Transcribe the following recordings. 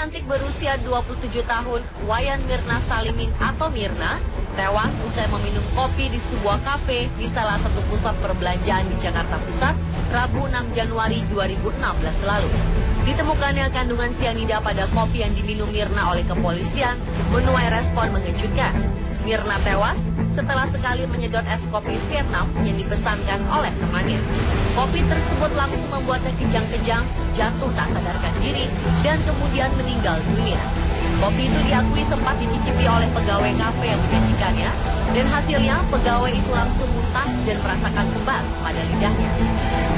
cantik berusia 27 tahun, Wayan Mirna Salimin atau Mirna, tewas usai meminum kopi di sebuah kafe di salah satu pusat perbelanjaan di Jakarta Pusat, Rabu 6 Januari 2016 lalu. Ditemukannya kandungan sianida pada kopi yang diminum Mirna oleh kepolisian menuai respon mengejutkan. Mirna tewas setelah sekali menyedot es kopi Vietnam yang dipesankan oleh temannya. Kopi tersebut langsung membuatnya kejang-kejang, jatuh tak sadarkan diri, dan kemudian meninggal dunia. Kopi itu diakui sempat dicicipi oleh pegawai kafe yang menyajikannya, dan hasilnya pegawai itu langsung muntah dan merasakan kebas pada lidahnya.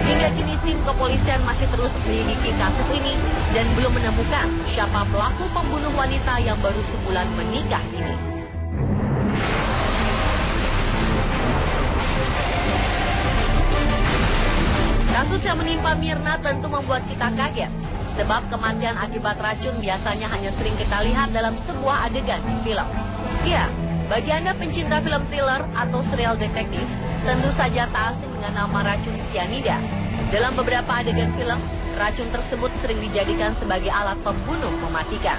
Hingga kini tim kepolisian masih terus menyelidiki kasus ini dan belum menemukan siapa pelaku pembunuh wanita yang baru sebulan menikah ini. Kasus yang menimpa Mirna tentu membuat kita kaget, sebab kematian akibat racun biasanya hanya sering kita lihat dalam sebuah adegan di film. Ya, bagi Anda pencinta film thriller atau serial detektif, tentu saja tak asing dengan nama racun sianida. Dalam beberapa adegan film, racun tersebut sering dijadikan sebagai alat pembunuh mematikan.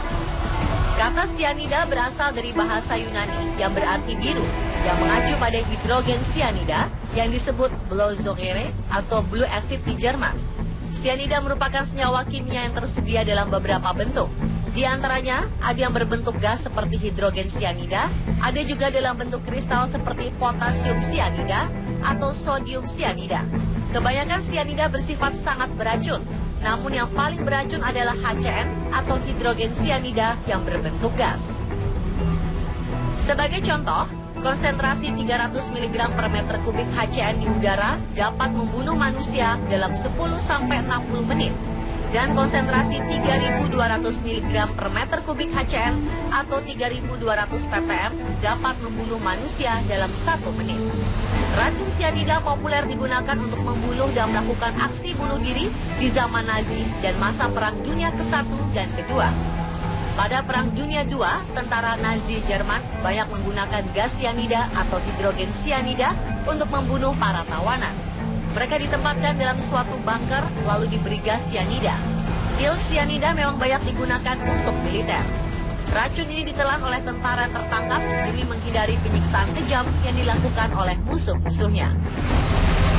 Kata sianida berasal dari bahasa Yunani yang berarti biru, yang mengacu pada hidrogen sianida yang disebut Blausäure atau blue acid di Jerman. Sianida merupakan senyawa kimia yang tersedia dalam beberapa bentuk. Di antaranya, ada yang berbentuk gas seperti hidrogen sianida, ada juga dalam bentuk kristal seperti potasium sianida atau sodium sianida. Kebanyakan sianida bersifat sangat beracun, namun yang paling beracun adalah HCN atau hidrogen sianida yang berbentuk gas. Sebagai contoh, konsentrasi 300 mg per meter kubik HCN di udara dapat membunuh manusia dalam 10-60 menit. Dan konsentrasi 3.200 mg per meter kubik HCN atau 3.200 ppm dapat membunuh manusia dalam 1 menit. Racun sianida populer digunakan untuk membunuh dan melakukan aksi bunuh diri di zaman Nazi dan masa Perang Dunia ke-1 dan ke-2. Pada Perang Dunia II, tentara Nazi Jerman banyak menggunakan gas sianida atau hidrogen sianida untuk membunuh para tawanan. Mereka ditempatkan dalam suatu bunker lalu diberi gas sianida. Pil sianida memang banyak digunakan untuk militer. Racun ini ditelan oleh tentara tertangkap demi menghindari penyiksaan kejam yang dilakukan oleh musuh-musuhnya.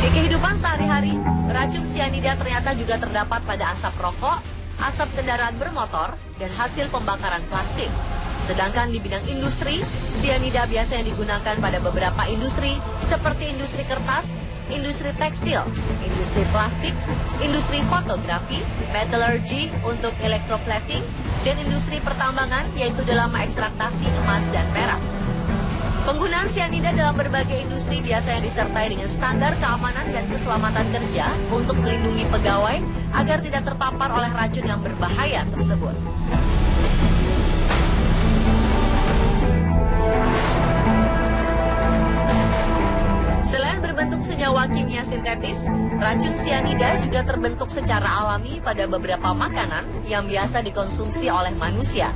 Di kehidupan sehari-hari, racun sianida ternyata juga terdapat pada asap rokok, asap kendaraan bermotor, dan hasil pembakaran plastik. Sedangkan di bidang industri, sianida biasanya digunakan pada beberapa industri seperti industri kertas, industri tekstil, industri plastik, industri fotografi, metallurgy untuk electroplating, dan industri pertambangan yaitu dalam ekstraktasi emas dan perak. Penggunaan sianida dalam berbagai industri biasanya disertai dengan standar keamanan dan keselamatan kerja untuk melindungi pegawai agar tidak terpapar oleh racun yang berbahaya tersebut. Selain berbentuk senyawa kimia sintetis, racun sianida juga terbentuk secara alami pada beberapa makanan yang biasa dikonsumsi oleh manusia.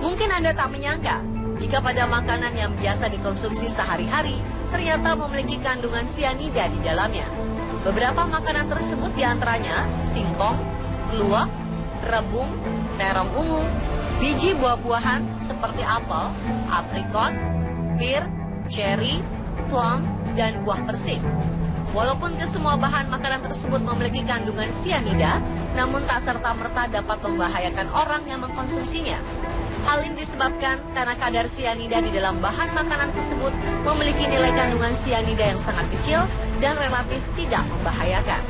Mungkin Anda tak menyangka, jika pada makanan yang biasa dikonsumsi sehari-hari, ternyata memiliki kandungan sianida di dalamnya. Beberapa makanan tersebut diantaranya singkong, kluwek, rebung, terong ungu, biji buah-buahan seperti apel, aprikot, pir, cherry, plum, dan buah persik. Walaupun kesemua bahan makanan tersebut memiliki kandungan sianida, namun tak serta-merta dapat membahayakan orang yang mengkonsumsinya. Hal ini disebabkan karena kadar sianida di dalam bahan makanan tersebut memiliki nilai kandungan sianida yang sangat kecil dan relatif tidak membahayakan.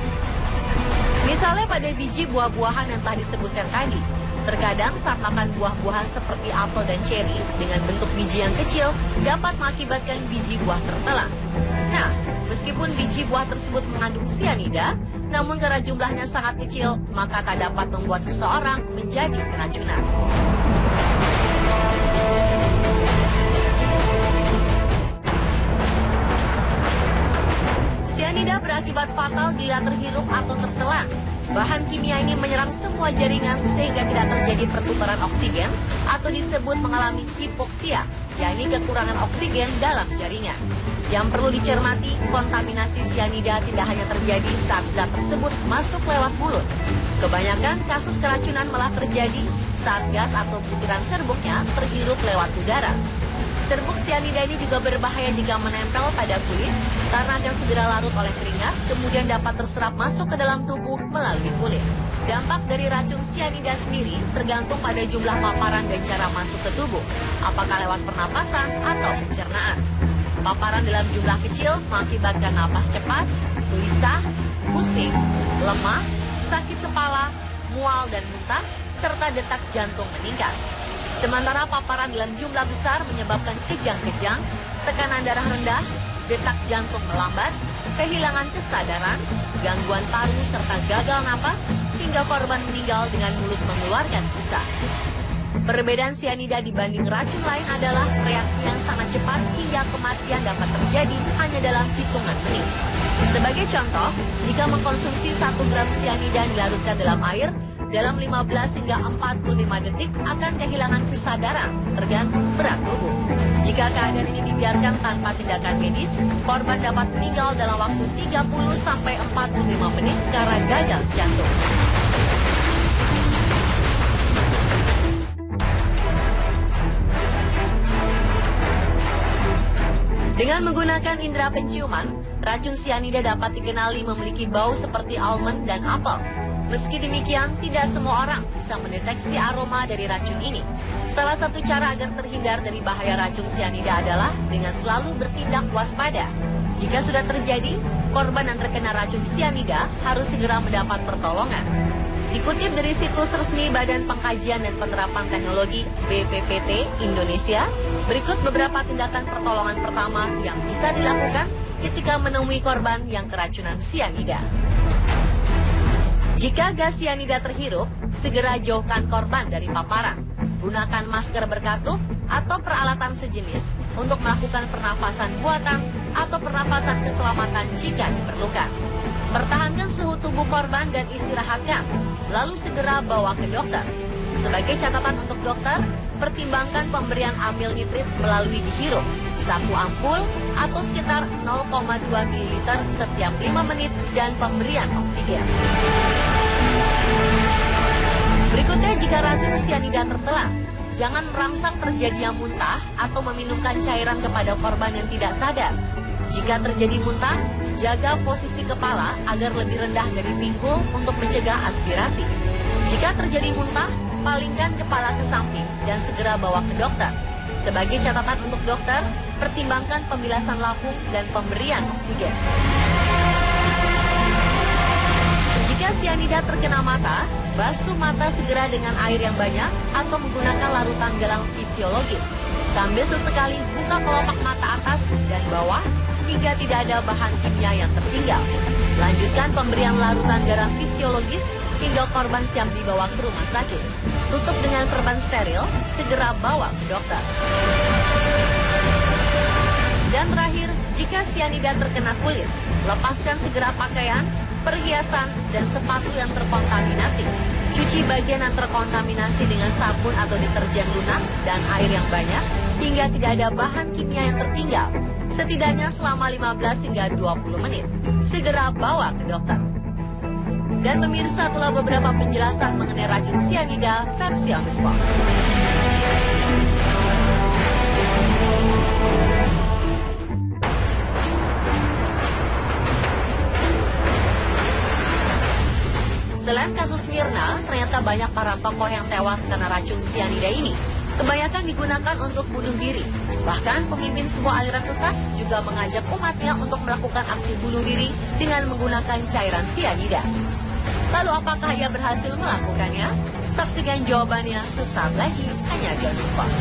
Misalnya pada biji buah-buahan yang telah disebutkan tadi, terkadang saat makan buah-buahan seperti apel dan ceri dengan bentuk biji yang kecil dapat mengakibatkan biji buah tertelan. Nah, meskipun biji buah tersebut mengandung sianida, namun karena jumlahnya sangat kecil, maka tak dapat membuat seseorang menjadi keracunan. Sianida berakibat fatal bila terhirup atau tertelan. Bahan kimia ini menyerang semua jaringan sehingga tidak terjadi pertukaran oksigen atau disebut mengalami hipoksia, yakni kekurangan oksigen dalam jaringan. Yang perlu dicermati, kontaminasi sianida tidak hanya terjadi saat zat tersebut masuk lewat mulut. Kebanyakan kasus keracunan malah terjadi saat gas atau butiran serbuknya terhirup lewat udara. Serbuk sianida ini juga berbahaya jika menempel pada kulit karena akan segera larut oleh keringat, kemudian dapat terserap masuk ke dalam tubuh melalui kulit. Dampak dari racun sianida sendiri tergantung pada jumlah paparan dan cara masuk ke tubuh, apakah lewat pernapasan atau pencernaan. Paparan dalam jumlah kecil mengakibatkan napas cepat, gelisah, pusing, lemah, sakit kepala, mual dan muntah, serta detak jantung meningkat. Sementara paparan dalam jumlah besar menyebabkan kejang-kejang, tekanan darah rendah, detak jantung melambat, kehilangan kesadaran, gangguan paru serta gagal napas, hingga korban meninggal dengan mulut mengeluarkan busa. Perbedaan sianida dibanding racun lain adalah reaksi yang sangat cepat hingga kematian dapat terjadi hanya dalam hitungan menit. Sebagai contoh, jika mengkonsumsi 1 gram sianida dilarutkan dalam air, dalam 15 hingga 45 detik akan kehilangan kesadaran, tergantung berat tubuh. Jika keadaan ini dibiarkan tanpa tindakan medis, korban dapat meninggal dalam waktu 30 sampai 45 menit karena gagal jantung. Dengan menggunakan indera penciuman, racun sianida dapat dikenali memiliki bau seperti almond dan apel. Meski demikian, tidak semua orang bisa mendeteksi aroma dari racun ini. Salah satu cara agar terhindar dari bahaya racun sianida adalah dengan selalu bertindak waspada. Jika sudah terjadi, korban yang terkena racun sianida harus segera mendapat pertolongan. Dikutip dari situs resmi Badan Pengkajian dan Penerapan Teknologi BPPT Indonesia, berikut beberapa tindakan pertolongan pertama yang bisa dilakukan ketika menemui korban yang keracunan sianida. Jika gas sianida terhirup, segera jauhkan korban dari paparan. Gunakan masker berkatup atau peralatan sejenis untuk melakukan pernafasan buatan atau pernafasan keselamatan jika diperlukan. Pertahankan suhu tubuh korban dan istirahatkan, lalu segera bawa ke dokter. Sebagai catatan untuk dokter, pertimbangkan pemberian amil nitrit melalui dihirup, 1 ampul atau sekitar 0,2 ml setiap 5 menit dan pemberian oksigen. Berikutnya, jika racun sianida tertelan, jangan merangsang terjadinya muntah atau meminumkan cairan kepada korban yang tidak sadar. Jika terjadi muntah, jaga posisi kepala agar lebih rendah dari pinggul untuk mencegah aspirasi. Jika terjadi muntah, palingkan kepala ke samping dan segera bawa ke dokter. Sebagai catatan untuk dokter, pertimbangkan pembilasan lambung dan pemberian oksigen. Jika sianida terkena mata, basuh mata segera dengan air yang banyak atau menggunakan larutan galang fisiologis. Sambil sesekali buka kelopak mata atas dan bawah hingga tidak ada bahan kimia yang tertinggal. Lanjutkan pemberian larutan garam fisiologis hingga korban siap dibawa ke rumah sakit. Tutup dengan perban steril, segera bawa ke dokter. Dan terakhir, jika sianida terkena kulit, lepaskan segera pakaian, perhiasan, dan sepatu yang terkontaminasi. Cuci bagian yang terkontaminasi dengan sabun atau deterjen lunak dan air yang banyak hingga tidak ada bahan kimia yang tertinggal. Setidaknya selama 15 hingga 20 menit. Segera bawa ke dokter. Dan pemirsa, itulah beberapa penjelasan mengenai racun sianida versi on the spot. Selain kasus Mirna, ternyata banyak para tokoh yang tewas karena racun sianida ini. Kebanyakan digunakan untuk bunuh diri. Bahkan pemimpin sebuah aliran sesat juga mengajak umatnya untuk melakukan aksi bunuh diri dengan menggunakan cairan sianida. Lalu apakah ia berhasil melakukannya? Saksikan jawabannya sesaat lagi hanya di On The Spot.